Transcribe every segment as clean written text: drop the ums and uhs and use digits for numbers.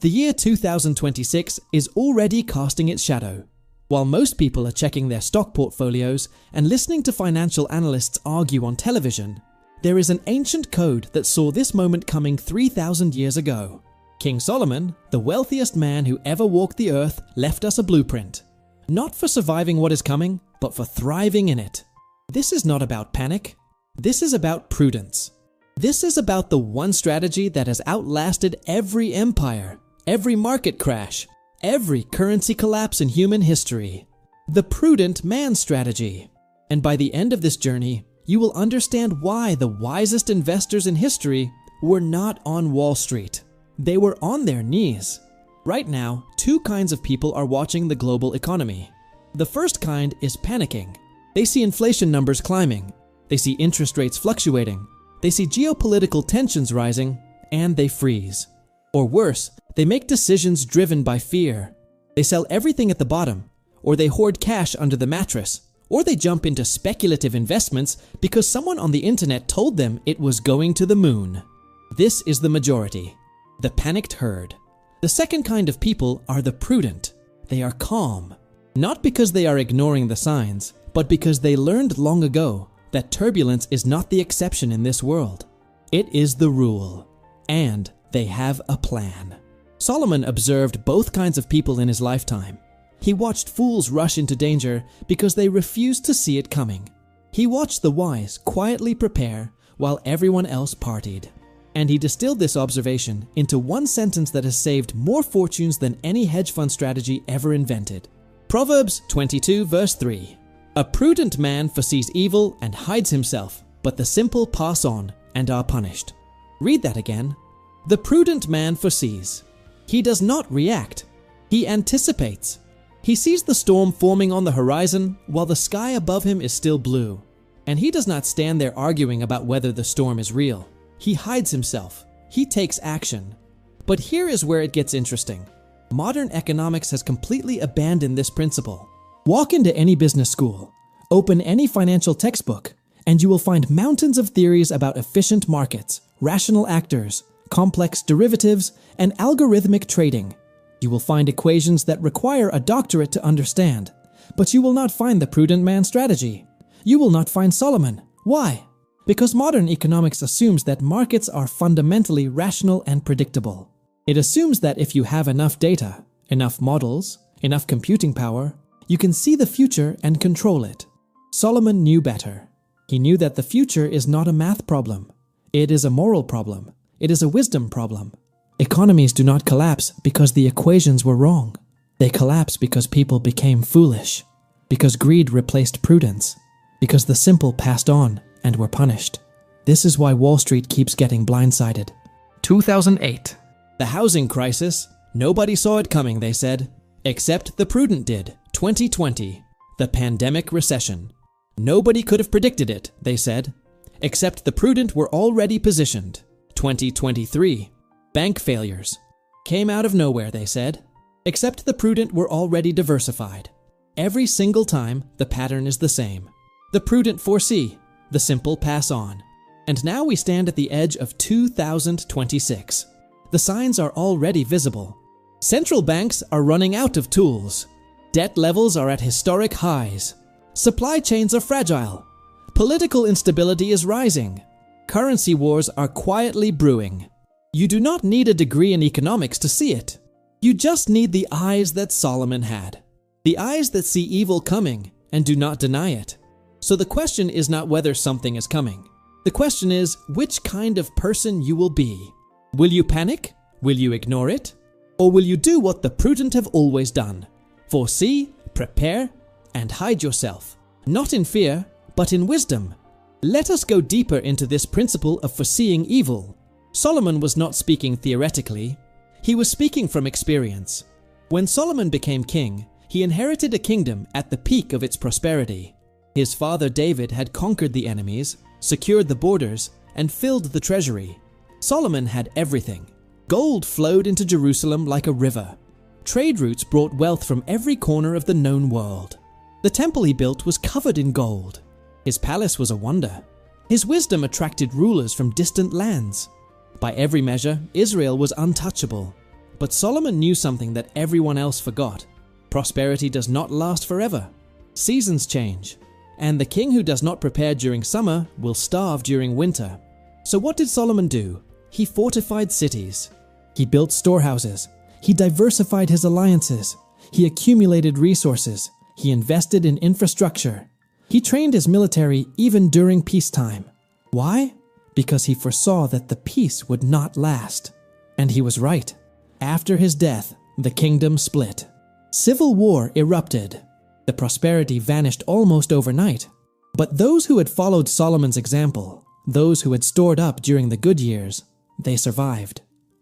The year 2026 is already casting its shadow. While most people are checking their stock portfolios and listening to financial analysts argue on television, there is an ancient code that saw this moment coming 3,000 years ago. King Solomon, the wealthiest man who ever walked the earth, left us a blueprint. Not for surviving what is coming, but for thriving in it. This is not about panic. This is about prudence. This is about the one strategy that has outlasted every empire, every market crash, every currency collapse in human history. The Prudent Man Strategy. And by the end of this journey, you will understand why the wisest investors in history were not on Wall Street. They were on their knees. Right now, two kinds of people are watching the global economy. The first kind is panicking. They see inflation numbers climbing. They see interest rates fluctuating. They see geopolitical tensions rising, and they freeze. Or worse, they make decisions driven by fear. They sell everything at the bottom, or they hoard cash under the mattress, or they jump into speculative investments because someone on the internet told them it was going to the moon. This is the majority, the panicked herd. The second kind of people are the prudent. They are calm, not because they are ignoring the signs, but because they learned long ago that turbulence is not the exception in this world. It is the rule, and they have a plan. Solomon observed both kinds of people in his lifetime. He watched fools rush into danger because they refused to see it coming. He watched the wise quietly prepare while everyone else partied. And he distilled this observation into one sentence that has saved more fortunes than any hedge fund strategy ever invented. Proverbs 22 verse 3. A prudent man foresees evil and hides himself, but the simple pass on and are punished. Read that again. The prudent man foresees. He does not react. He anticipates. He sees the storm forming on the horizon while the sky above him is still blue. And he does not stand there arguing about whether the storm is real. He hides himself. He takes action. But here is where it gets interesting. Modern economics has completely abandoned this principle. Walk into any business school, open any financial textbook, and you will find mountains of theories about efficient markets, rational actors, complex derivatives, and algorithmic trading. You will find equations that require a doctorate to understand, but you will not find the Prudent Man Strategy. You will not find Solomon. Why? Because modern economics assumes that markets are fundamentally rational and predictable. It assumes that if you have enough data, enough models, enough computing power, you can see the future and control it. Solomon knew better. He knew that the future is not a math problem. It is a moral problem. It is a wisdom problem. Economies do not collapse because the equations were wrong. They collapse because people became foolish, because greed replaced prudence, because the simple passed on and were punished. This is why Wall Street keeps getting blindsided. 2008. The housing crisis. Nobody saw it coming, they said. Except the prudent did. 2020. The pandemic recession. Nobody could have predicted it, they said. Except the prudent were already positioned. 2023. Bank failures. Came out of nowhere, they said. Except the prudent were already diversified. Every single time, the pattern is the same. The prudent foresee. The simple pass on. And now we stand at the edge of 2026. The signs are already visible. Central banks are running out of tools. Debt levels are at historic highs. Supply chains are fragile. Political instability is rising. Currency wars are quietly brewing. You do not need a degree in economics to see it. You just need the eyes that Solomon had. The eyes that see evil coming and do not deny it. So the question is not whether something is coming. The question is which kind of person you will be. Will you panic? Will you ignore it? Or will you do what the prudent have always done? Foresee, prepare, and hide yourself. Not in fear, but in wisdom. Let us go deeper into this principle of foreseeing evil. Solomon was not speaking theoretically. He was speaking from experience. When Solomon became king, he inherited a kingdom at the peak of its prosperity. His father David had conquered the enemies, secured the borders, and filled the treasury. Solomon had everything. Gold flowed into Jerusalem like a river. Trade routes brought wealth from every corner of the known world. The temple he built was covered in gold. His palace was a wonder. His wisdom attracted rulers from distant lands. By every measure, Israel was untouchable. But Solomon knew something that everyone else forgot. Prosperity does not last forever. Seasons change, and the king who does not prepare during summer will starve during winter. So what did Solomon do? He fortified cities. He built storehouses. He diversified his alliances. He accumulated resources. He invested in infrastructure. He trained his military even during peacetime. Why? Because he foresaw that the peace would not last. And he was right. After his death, the kingdom split. Civil war erupted. The prosperity vanished almost overnight. But those who had followed Solomon's example, those who had stored up during the good years, they survived.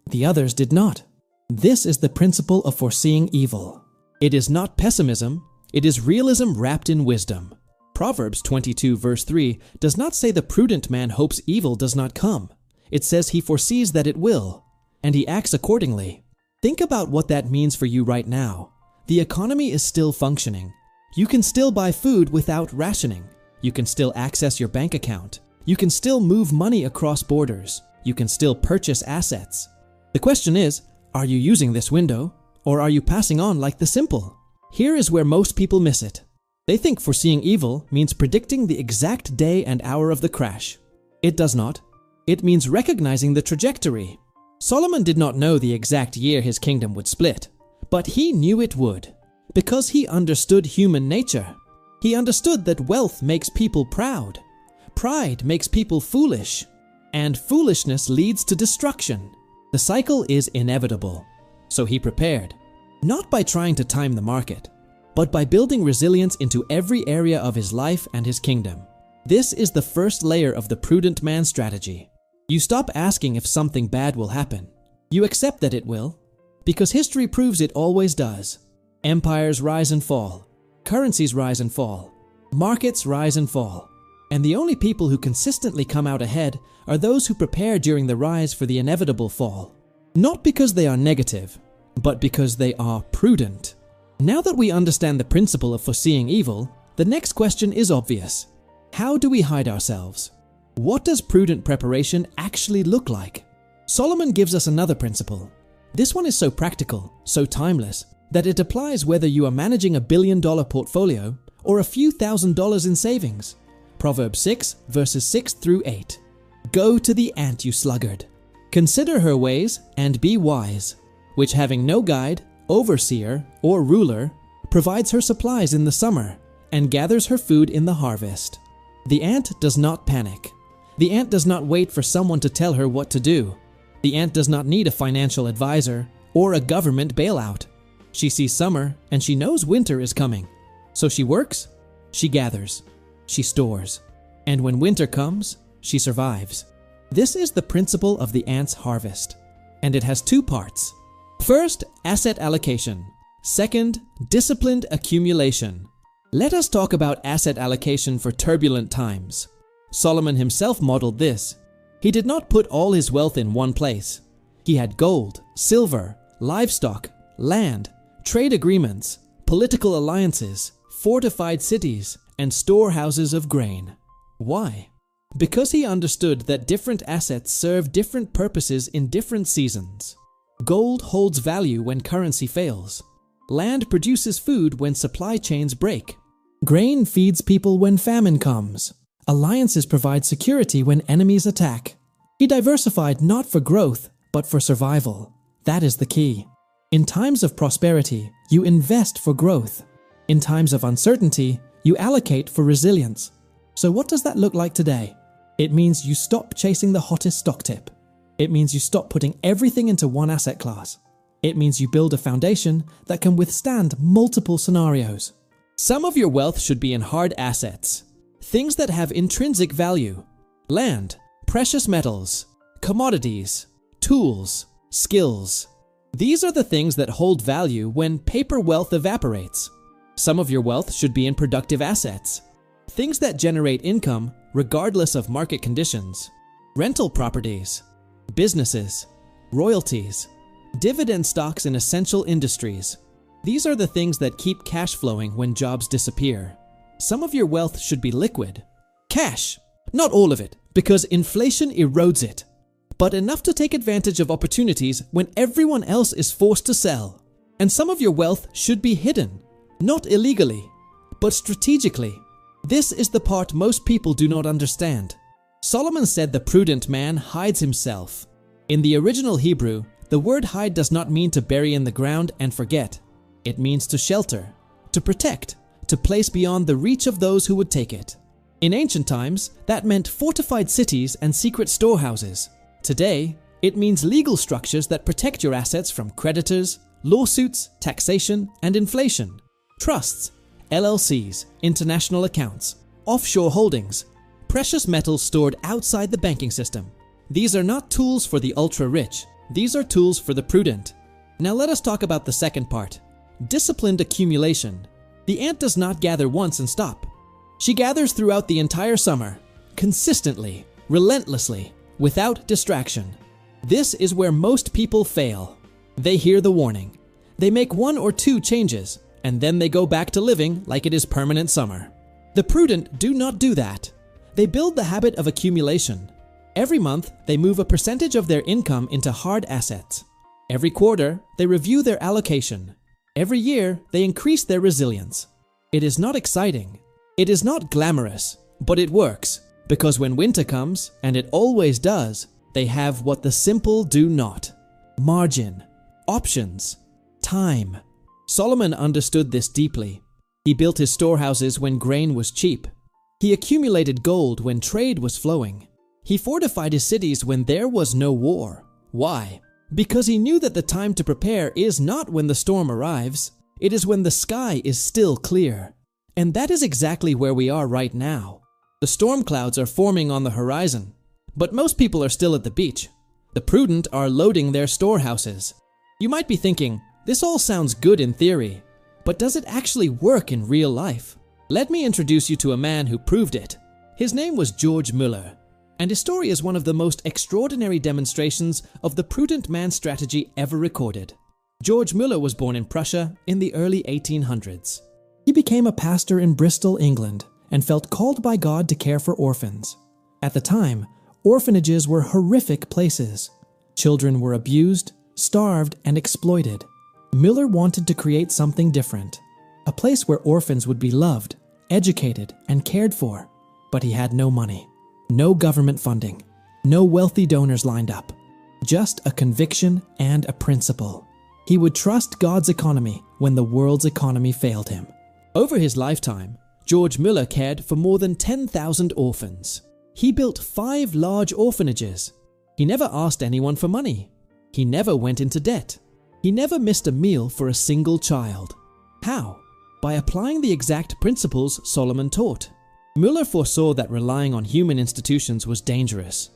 The others did not. This is the principle of foreseeing evil. It is not pessimism, it is realism wrapped in wisdom. Proverbs 22 verse 3 does not say the prudent man hopes evil does not come. It says he foresees that it will, and he acts accordingly. Think about what that means for you right now. The economy is still functioning. You can still buy food without rationing. You can still access your bank account. You can still move money across borders. You can still purchase assets. The question is, are you using this window, or are you passing on like the simple? Here is where most people miss it. They think foreseeing evil means predicting the exact day and hour of the crash. It does not. It means recognizing the trajectory. Solomon did not know the exact year his kingdom would split, but he knew it would, because he understood human nature. He understood that wealth makes people proud, pride makes people foolish, and foolishness leads to destruction. The cycle is inevitable. So he prepared, not by trying to time the market, but by building resilience into every area of his life and his kingdom. This is the first layer of the Prudent Man Strategy. You stop asking if something bad will happen. You accept that it will, because history proves it always does. Empires rise and fall. Currencies rise and fall. Markets rise and fall. And the only people who consistently come out ahead are those who prepare during the rise for the inevitable fall. Not because they are negative, but because they are prudent. Now that we understand the principle of foreseeing evil, the next question is obvious. How do we hide ourselves? What does prudent preparation actually look like? Solomon gives us another principle. This one is so practical, so timeless, that it applies whether you are managing $1 billion portfolio or a few $1,000s in savings. Proverbs 6 verses 6 through 8. Go to the ant, you sluggard. Consider her ways and be wise, which having no guide, overseer, or ruler, provides her supplies in the summer and gathers her food in the harvest. The ant does not panic. The ant does not wait for someone to tell her what to do. The ant does not need a financial advisor or a government bailout. She sees summer and she knows winter is coming. So she works, she gathers, she stores, and when winter comes, she survives. This is the principle of the ant's harvest, and it has two parts. First, asset allocation. Second, disciplined accumulation. Let us talk about asset allocation for turbulent times. Solomon himself modeled this. He did not put all his wealth in one place. He had gold, silver, livestock, land, trade agreements, political alliances, fortified cities, and storehouses of grain. Why? Because he understood that different assets serve different purposes in different seasons. Gold holds value when currency fails. Land produces food when supply chains break. Grain feeds people when famine comes. Alliances provide security when enemies attack. He diversified not for growth, but for survival. That is the key. In times of prosperity, you invest for growth. In times of uncertainty, you allocate for resilience. So what does that look like today? It means you stop chasing the hottest stock tip. It means you stop putting everything into one asset class. It means you build a foundation that can withstand multiple scenarios. Some of your wealth should be in hard assets. Things that have intrinsic value. Land, precious metals, commodities, tools, skills. These are the things that hold value when paper wealth evaporates. Some of your wealth should be in productive assets. Things that generate income regardless of market conditions. Rental properties, businesses, royalties, dividend stocks in essential industries. These are the things that keep cash flowing when jobs disappear. Some of your wealth should be liquid. Cash, not all of it, because inflation erodes it. but enough to take advantage of opportunities when everyone else is forced to sell. And some of your wealth should be hidden, not illegally, but strategically. This is the part most people do not understand. Solomon said the prudent man hides himself. In the original Hebrew, the word hide does not mean to bury in the ground and forget. It means to shelter, to protect, to place beyond the reach of those who would take it. In ancient times, that meant fortified cities and secret storehouses. Today, it means legal structures that protect your assets from creditors, lawsuits, taxation, and inflation. Trusts, LLCs, international accounts, offshore holdings, precious metals stored outside the banking system. These are not tools for the ultra-rich. These are tools for the prudent. Now let us talk about the second part. Disciplined accumulation. The ant does not gather once and stop. She gathers throughout the entire summer, consistently, relentlessly, without distraction. This is where most people fail. They hear the warning. They make 1 or 2 changes, and then they go back to living like it is permanent summer. The prudent do not do that. They build the habit of accumulation. Every month, they move a percentage of their income into hard assets. Every quarter, they review their allocation. Every year, they increase their resilience. It is not exciting. It is not glamorous, but it works, because when winter comes, and it always does, they have what the simple do not: margin, options, time. Solomon understood this deeply. He built his storehouses when grain was cheap. He accumulated gold when trade was flowing. He fortified his cities when there was no war. Why? Because he knew that the time to prepare is not when the storm arrives. It is when the sky is still clear. And that is exactly where we are right now. The storm clouds are forming on the horizon, but most people are still at the beach. The prudent are loading their storehouses. You might be thinking, this all sounds good in theory, but does it actually work in real life? Let me introduce you to a man who proved it. His name was George Müller, and his story is one of the most extraordinary demonstrations of the prudent man strategy ever recorded. George Müller was born in Prussia in the early 1800s. He became a pastor in Bristol, England, and felt called by God to care for orphans. At the time, orphanages were horrific places. Children were abused, starved, and exploited. Müller wanted to create something different, a place where orphans would be loved, educated, and cared for. But he had no money, no government funding, no wealthy donors lined up, just a conviction and a principle. He would trust God's economy when the world's economy failed him. Over his lifetime, George Müller cared for more than 10,000 orphans. He built 5 large orphanages. He never asked anyone for money. He never went into debt. He never missed a meal for a single child. How? By applying the exact principles Solomon taught. Müller foresaw that relying on human institutions was dangerous.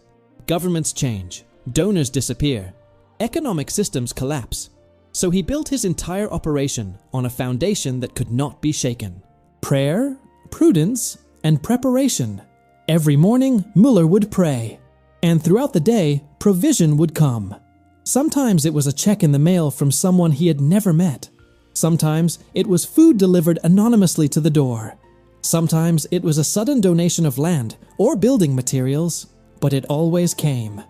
Governments change, donors disappear, economic systems collapse. So he built his entire operation on a foundation that could not be shaken: prayer, prudence, and preparation. Every morning, Müller would pray, and throughout the day, provision would come. Sometimes it was a check in the mail from someone he had never met. Sometimes it was food delivered anonymously to the door. Sometimes it was a sudden donation of land or building materials, but it always came.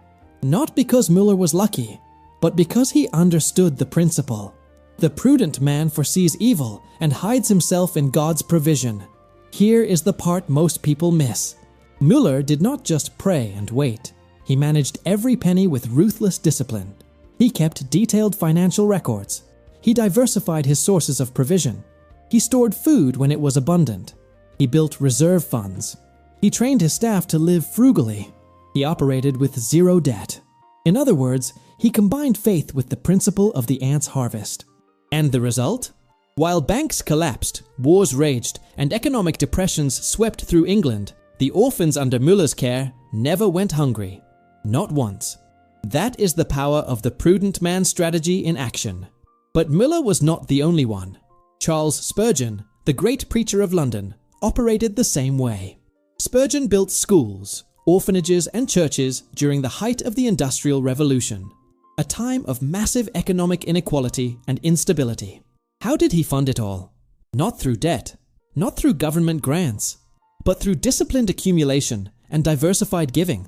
Not because Müller was lucky, but because he understood the principle. The prudent man foresees evil and hides himself in God's provision. Here is the part most people miss. Müller did not just pray and wait. He managed every penny with ruthless discipline. He kept detailed financial records. He diversified his sources of provision. He stored food when it was abundant. He built reserve funds. He trained his staff to live frugally. He operated with zero debt. In other words, he combined faith with the principle of the ant's harvest. And the result? While banks collapsed, wars raged, and economic depressions swept through England, the orphans under Müller's care never went hungry. Not once. That is the power of the prudent man strategy in action. But Müller was not the only one. Charles Spurgeon, the great preacher of London, operated the same way. Spurgeon built schools, orphanages, and churches during the height of the Industrial Revolution, a time of massive economic inequality and instability. How did he fund it all? Not through debt, not through government grants, but through disciplined accumulation and diversified giving.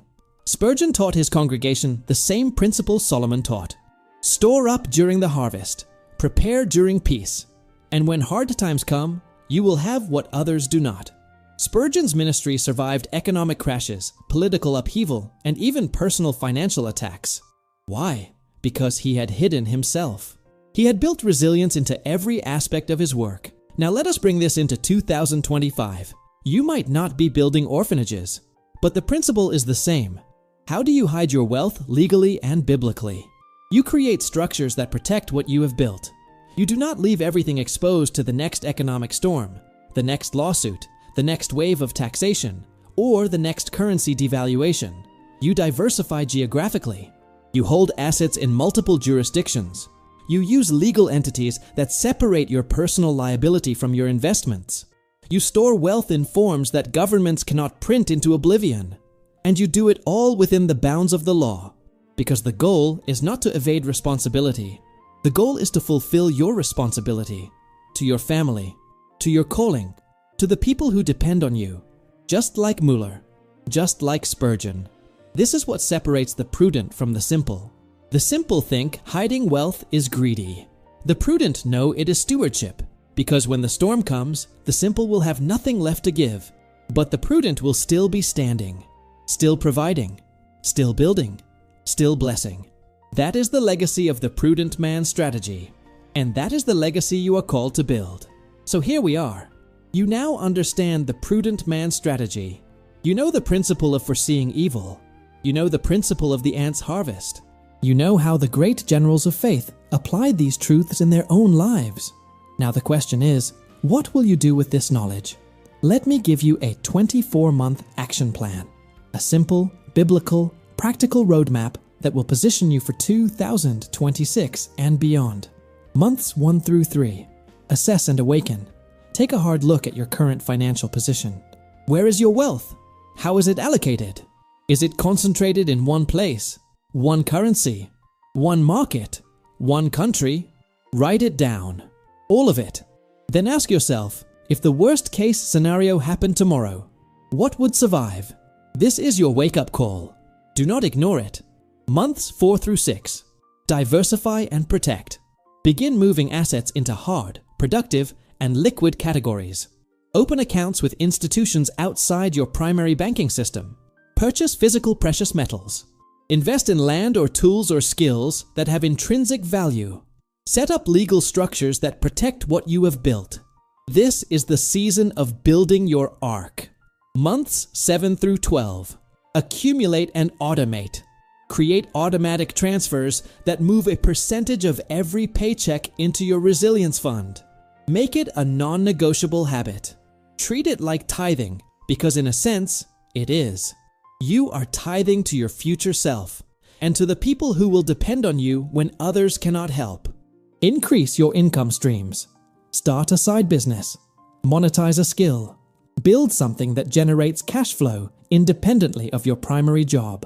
Spurgeon taught his congregation the same principle Solomon taught. Store up during the harvest, prepare during peace, and when hard times come, you will have what others do not. Spurgeon's ministry survived economic crashes, political upheaval, and even personal financial attacks. Why? Because he had hidden himself. He had built resilience into every aspect of his work. Now let us bring this into 2025. You might not be building orphanages, but the principle is the same. How do you hide your wealth legally and biblically? You create structures that protect what you have built. You do not leave everything exposed to the next economic storm, the next lawsuit, the next wave of taxation, or the next currency devaluation. You diversify geographically. You hold assets in multiple jurisdictions. You use legal entities that separate your personal liability from your investments. You store wealth in forms that governments cannot print into oblivion. And you do it all within the bounds of the law, because the goal is not to evade responsibility. The goal is to fulfill your responsibility to your family, to your calling, to the people who depend on you, just like Müller, just like Spurgeon. This is what separates the prudent from the simple. The simple think hiding wealth is greedy. The prudent know it is stewardship, because when the storm comes, the simple will have nothing left to give, but the prudent will still be standing, still providing, still building, still blessing. That is the legacy of the Prudent Man Strategy, and that is the legacy you are called to build. So here we are. You now understand the Prudent Man Strategy. You know the principle of foreseeing evil. You know the principle of the ant's harvest. You know how the great generals of faith applied these truths in their own lives. Now the question is, what will you do with this knowledge? Let me give you a 24-month action plan. A simple, biblical, practical roadmap that will position you for 2026 and beyond. Months 1 through 3. Assess and awaken. Take a hard look at your current financial position. Where is your wealth? How is it allocated? Is it concentrated in one place, one currency, one market, one country? Write it down. All of it. Then ask yourself, if the worst case scenario happened tomorrow, what would survive? This is your wake-up call. Do not ignore it. Months 4 through 6. Diversify and protect. Begin moving assets into hard, productive, and liquid categories. Open accounts with institutions outside your primary banking system. Purchase physical precious metals. Invest in land or tools or skills that have intrinsic value. Set up legal structures that protect what you have built. This is the season of building your ark. Months 7 through 12. Accumulate and automate. Create automatic transfers that move a percentage of every paycheck into your resilience fund. Make it a non-negotiable habit. Treat it like tithing, because in a sense, it is. You are tithing to your future self and to the people who will depend on you when others cannot help. Increase your income streams. Start a side business. Monetize a skill. Build something that generates cash flow independently of your primary job.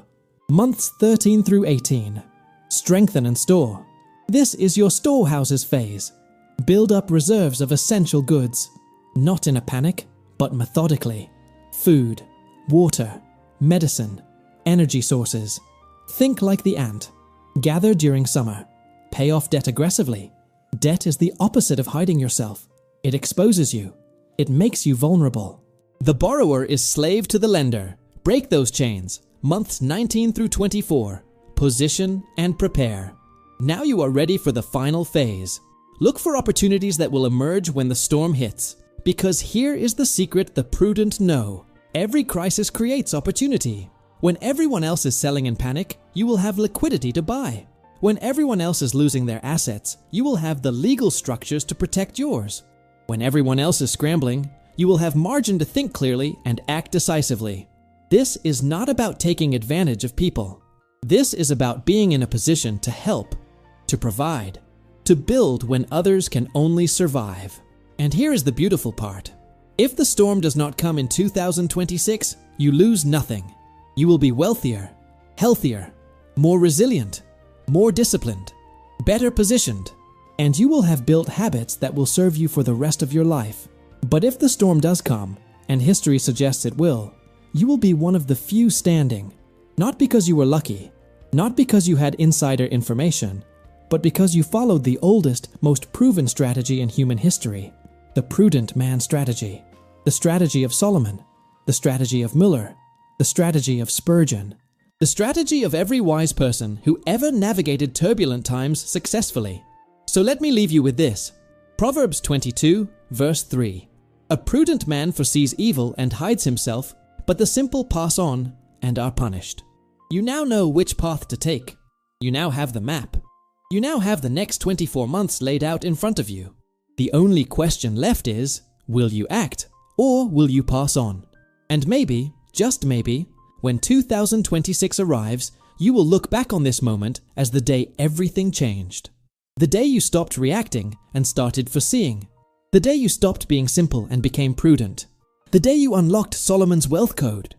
Months 13 through 18. Strengthen and store. This is your storehouses phase. Build up reserves of essential goods, not in a panic, but methodically. Food, water, medicine, energy sources. Think like the ant. Gather during summer. Pay off debt aggressively. Debt is the opposite of hiding yourself. It exposes you. It makes you vulnerable. The borrower is slave to the lender. Break those chains. Months 19 through 24. Position and prepare. Now you are ready for the final phase. Look for opportunities that will emerge when the storm hits. Because here is the secret the prudent know. Every crisis creates opportunity. When everyone else is selling in panic, you will have liquidity to buy. When everyone else is losing their assets, you will have the legal structures to protect yours. When everyone else is scrambling, you will have margin to think clearly and act decisively. This is not about taking advantage of people. This is about being in a position to help, to provide, to build when others can only survive. And here is the beautiful part. If the storm does not come in 2026, you lose nothing. You will be wealthier, healthier, more resilient, more disciplined, better positioned, and you will have built habits that will serve you for the rest of your life. But if the storm does come, and history suggests it will be one of the few standing, Not because you were lucky, not because you had insider information, but because you followed the oldest, most proven strategy in human history, the Prudent Man Strategy, the strategy of Solomon, the strategy of Müller, the strategy of Spurgeon, the strategy of every wise person who ever navigated turbulent times successfully. So let me leave you with this. Proverbs 22, verse 3. A prudent man foresees evil and hides himself, but the simple pass on and are punished. You now know which path to take. You now have the map. You now have the next 24 months laid out in front of you. The only question left is, will you act or will you pass on? And maybe, just maybe, when 2026 arrives, you will look back on this moment as the day everything changed. The day you stopped reacting and started foreseeing. The day you stopped being simple and became prudent. The day you unlocked Solomon's wealth code.